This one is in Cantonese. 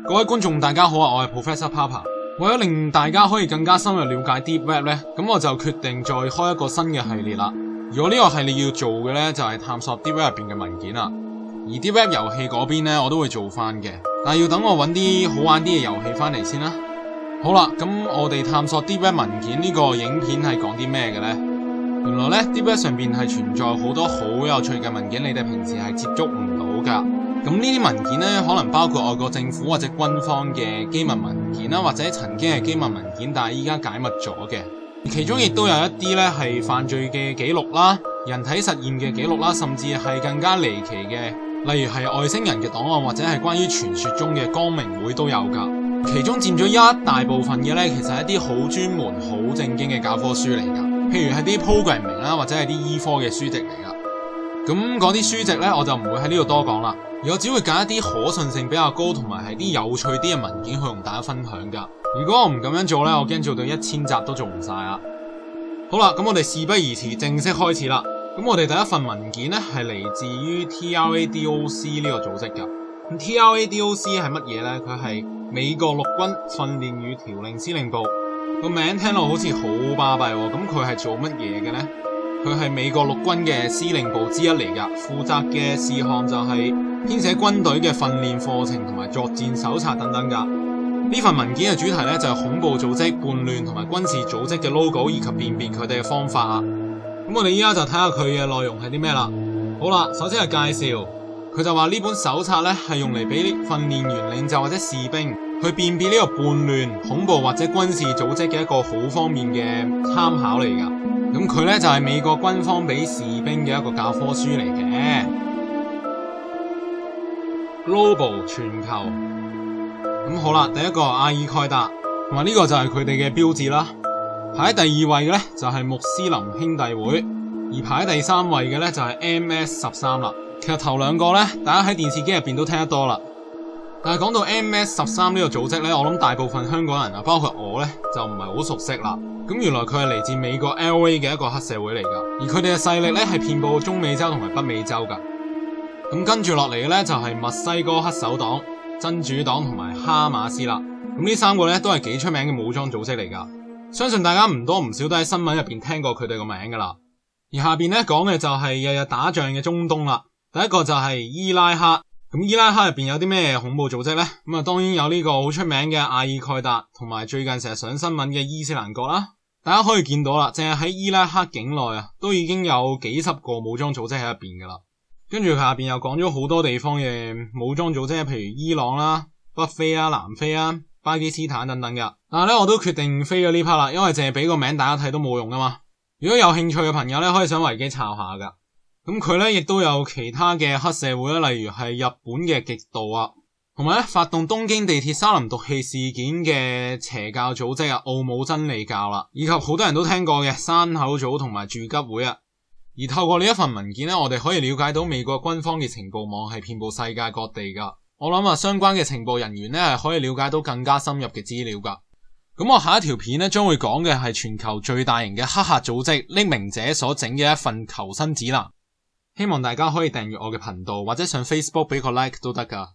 各位觀眾大家好啊，我係 Professor Papa。為咗令大家可以更加深入了解 Deep Web 呢，咁我就決定再開一個新嘅系列啦。而我呢個系列要做嘅呢，就係探索 Deep Web 入邊嘅文件啦。而 Deep Web 遊戲嗰邊呢，我都會做翻嘅，但係要等我揾啲好玩啲嘅遊戲翻嚟先啦。好啦，咁我哋探索 Deep Web 文件呢個影片係講啲咩嘅呢？原來呢 Deep Web 上邊係存在好多好有趣嘅文件，你哋平時係接觸唔到噶。咁呢啲文件呢，可能包括外國政府或者軍方嘅機密文件啦，或者曾經係機密文件，但係依家解密咗嘅。而其中亦都有一啲呢係犯罪嘅記錄啦、人體實驗嘅記錄啦，甚至係更加離奇嘅，例如係外星人嘅檔案，或者係關於傳說中嘅光明會都有噶。其中佔咗一大部分嘅呢，其實係一啲好專門、好正經嘅教科書嚟噶，譬如係啲 programming 啦，或者係啲醫科嘅書籍嚟噶。咁嗰啲書籍呢，我就唔會喺呢度多講啦。而我只會揀一啲可信性比較高同埋係啲有趣啲嘅文件去同大家分享噶。如果我唔咁樣做呢，我驚做到1000集都做唔晒啊！好啦，咁我哋事不宜遲，正式開始啦。咁我哋第一份文件呢，係嚟自於 TRADOC 呢個組織噶。咁 TRADOC 係乜嘢呢？佢係美國陸軍訓練與調令司令部。個名聽落好似好巴閉喎。咁佢係做乜嘢嘅呢？佢係美國陸軍嘅司令部之一嚟噶，負責嘅事項就係編寫軍隊嘅訓練課程同埋作戰手冊等等噶。呢份文件嘅主題呢，就係恐怖組織、叛亂同埋軍事組織嘅 logo 以及辨別佢哋嘅方法啊。咁我哋依家就睇下佢嘅內容係啲咩啦。好啦，首先係介紹，佢就話呢本手冊呢，係用嚟俾訓練員、領袖或者士兵去辨別呢個叛亂、恐怖或者軍事組織嘅一個好方面嘅參考嚟噶。咁佢呢，就係美國軍方俾士兵嘅一個教科書嚟嘅。Global 全球。咁好啦，第一個阿爾蓋達，同埋呢個就係佢哋嘅標誌啦。排喺第二位嘅呢，就係穆斯林兄弟會，而排喺第三位嘅呢，就係 MS-13啦。其實頭兩個呢，大家喺電視機入邊都聽得多啦。但係講到 MS-13呢個組織呢，我諗大部分香港人啊，包括我呢，就唔係好熟悉啦。咁原來佢係嚟自美國 LA 嘅一個黑社會嚟噶，而佢哋嘅勢力呢，係遍佈中美洲同埋北美洲噶。咁跟住落嚟嘅呢，就係墨西哥黑手黨、真主黨同埋哈馬斯啦。咁呢三個呢，都係幾出名嘅武裝組織嚟噶，相信大家唔多唔少都喺新聞入邊聽過佢哋個名噶啦。而下邊呢，講嘅就係日日打仗嘅中東啦。第一個就係伊拉克。咁伊拉克入邊有啲咩恐怖組織呢？咁啊，當然有呢個好出名嘅阿爾蓋達，同埋最近成日上新聞嘅伊斯蘭國啦。大家可以見到啦，淨係喺伊拉克境內啊，都已經有幾十個武裝組織喺入邊噶啦。跟住佢下邊又講咗好多地方嘅武裝組織，譬如伊朗啦、北非啦、南非啦、巴基斯坦等等噶。但係咧，我都決定飛咗呢 part 啦，因為淨係俾個名大家睇都冇用噶嘛。如果有興趣嘅朋友咧，可以上維基查下噶。咁佢咧亦都有其他嘅黑社會啦，例如係日本嘅極道啊，同埋咧發動東京地鐵沙林毒氣事件嘅邪教組織啊，奧姆真理教啦，以及好多人都聽過嘅山口組同埋住吉會啊。而透過呢一份文件咧，我哋可以了解到美國軍方嘅情報網係遍佈世界各地噶。我諗啊，相關嘅情報人員咧係可以了解到更加深入嘅資料噶。咁我下一條片咧將會講嘅係全球最大型嘅黑客組織匿名者所整嘅一份求生指南。希望大家可以訂閱我嘅頻道，或者上 Facebook 俾個 like 都得噶。